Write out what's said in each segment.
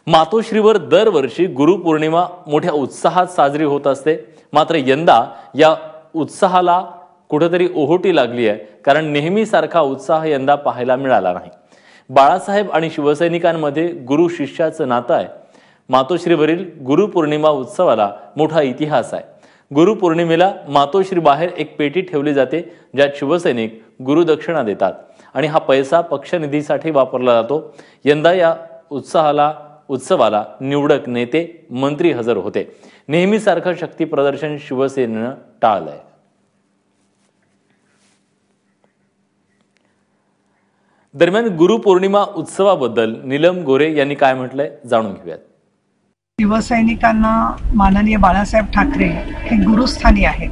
मातोश्रीवर दरवर्षी गुरुपौर्णिमा मोठ्या उत्साहात साजरी होत असते। मात्र यंदा या उत्साहाला कुठेतरी ओहोटी लागली आहे, कारण नेहमीसारखा उत्साह यंदा पाहायला मिळाला नाही। बाळासाहेब आणि शिवसैनिकांमध्ये गुरु शिष्याचं नातं आहे। मातोश्रीवरील गुरुपौर्णिमा उत्सवाला मोठा इतिहास आहे। गुरुपौर्णिमेला मातोश्री बाहेर एक पेटी ठेवली जाते, ज्यात शिवसैनिक गुरुदक्षिणा देतात आणि हा पैसा पक्षनिधीसाठी वापरला जातो। यंदा या उत्सवाला निवडक नेते, मंत्री हजर होते। नेहमीसारखं शक्ती प्रदर्शन शिवसेनेनं टाळलंय। दरम्यान गुरुपौर्णिमा उत्सवाबद्दल नीलम गोरे यांनी काय म्हटलंय जाणून घेऊयात। शिवसैनिकांना माननीय बाळासाहेब ठाकरे हे गुरुस्थानी आहेत।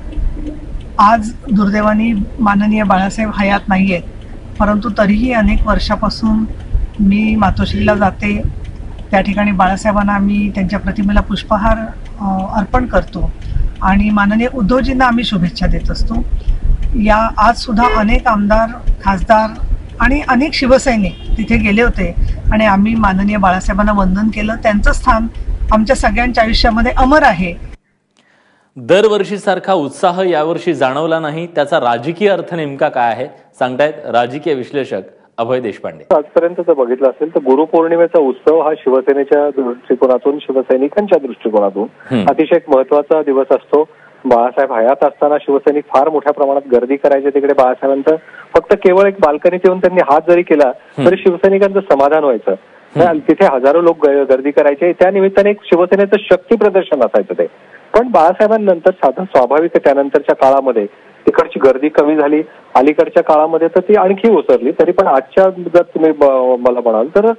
आज दुर्दैवाने माननीय बाळासाहेब हयात नाहीयेत, परंतु तरीही अनेक वर्षापासून मी मातोश्रीला जाते। त्या ठिकाणी बाळासाहेबांना आम्ही त्यांच्या प्रतिमेला पुष्पहार अर्पण करतो आणि माननीय उद्धवजींना आम्ही शुभेच्छा देत असतो। आज सुद्धा अनेक आमदार, खासदार आणि अनेक शिवसैनिक तिथे गेले होते आणि आम्ही माननीय बाळासाहेबांना वंदन केलं। त्यांचं स्थान आमच्या सगळ्यांच्या आयुष्यामध्ये अमर आहे। दरवर्षीसारखा उत्साह यावर्षी जाणवला नाही, त्याचा राजकीय अर्थ नेमका काय आहे सांगतायत राजकीय विश्लेषक अभय देशपांडे। आजपर्यंत जर बघितलं असेल तर गुरुपौर्णिमेचा उत्सव हा शिवसेनेच्या दृष्टिकोनातून, शिवसैनिकांच्या दृष्टिकोनातून अतिशय महत्वाचा दिवस असतो। बाळासाहेब हयात असताना शिवसैनिक फार मोठ्या प्रमाणात गर्दी करायचे तिकडे। बाळासाहेबांचं फक्त केवळ एक बाल्कनीत येऊन त्यांनी हात जरी केला तरी शिवसैनिकांचं समाधान व्हायचं। तिथे हजारो लोक गर्दी करायचे, त्या निमित्ताने एक शिवसेनेचं शक्ती प्रदर्शन असायचं ते। पण बाळासाहेबांनंतर साधं स्वाभाविक त्यानंतरच्या काळामध्ये तिकडची गर्दी कमी झाली। अलीकडच्या काळामध्ये तर ती आणखी ओसरली। तरी पण आजच्या जर तुम्ही मला म्हणाल तर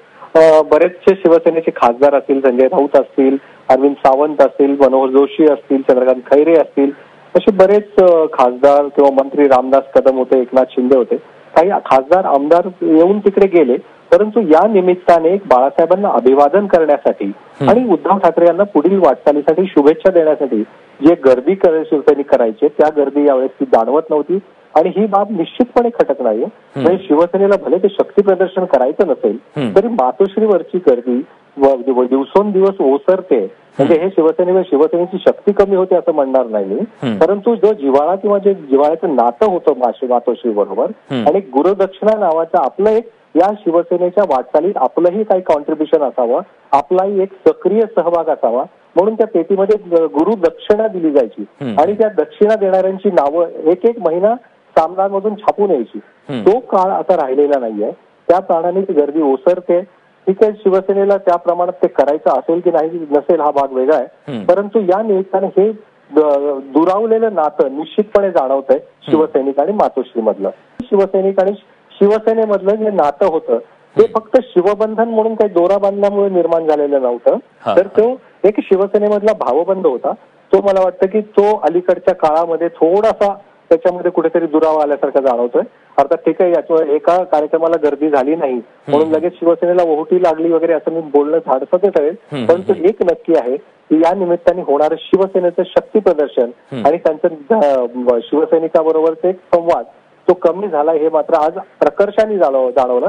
बरेचसे शिवसेनेचे खासदार असतील, संजय राऊत असतील, अरविंद सावंत असतील, मनोहर जोशी असतील, चंद्रकांत खैरे असतील, असे बरेच खासदार किंवा मंत्री, रामदास कदम होते, एकनाथ शिंदे होते, काही खासदार आमदार येऊन तिकडे गेले। परंतु या निमित्ताने बाळासाहेबांना अभिवादन करण्यासाठी आणि उद्धव ठाकरे यांना पुढील वाटचालीसाठी शुभेच्छा देण्यासाठी जे गर्दी शिवसैनिक करायचे, त्या गर्दी यावेळेस ती जाणवत नव्हती आणि ही बाब निश्चितपणे खटक नाहीये। म्हणजे शिवसेनेला भले ते शक्ती प्रदर्शन करायचं नसेल तरी मातोश्रीवरची गर्दी दिवसेंदिवस ओसरते। म्हणजे हे शिवसेनेची शक्ती कमी होते असं म्हणणार नाही, परंतु जो जिव्हाळा किंवा जे जिव्हाळ्याचं नातं होतं मातोश्री बरोबर आणि गुरुदक्षिणा नावाचं आपलं एक या शिवसेनेच्या वाटचालीत आपलंही काही कॉन्ट्रीब्युशन असावं, आपलाही एक सक्रिय सहभाग असावा, म्हणून त्या पेटीमध्ये गुरु दक्षिणा दिली जायची आणि त्या दक्षिणा देणाऱ्यांची नावं एक एक महिना सामनांमधून छापून यायची। तो काळ आता राहिलेला नाहीये। त्या कारणाने ती गर्दी ओसरते। ठीक आहे, शिवसेनेला त्या प्रमाणात ते करायचं असेल की नाही नसेल हा भाग वेगळा आहे, परंतु या निमित्ताने हे दुरावलेलं नातं निश्चितपणे जाणवतंय शिवसैनिक आणि मातोश्री मधलं। शिवसैनिक आणि शिवसेनेमधलं जे नातं होतं ते फक्त शिवबंधन म्हणून काही दोरा बांधल्यामुळे निर्माण झालेलं नव्हतं, तर तो एक शिवसेनेमधला भावबंध होता। तो मला वाटतं की तो अलीकडच्या काळामध्ये थोडासा त्याच्यामध्ये कुठेतरी दुरावा आल्यासारखं जाणवतोय। अर्थात ठीक आहे, याच्यावर एका कार्यक्रमाला गर्दी झाली नाही म्हणून लगेच शिवसेनेला ओहोटी लागली वगैरे असं मी बोलणं धाडसं ठरेल, परंतु एक नक्की आहे की या निमित्ताने होणारं शिवसेनेचं शक्ती प्रदर्शन आणि त्यांचं शिवसैनिकाबरोबरचे एक संवाद तो कमी झाला हे मात्र आज प्रकर्षाने जाणवलं।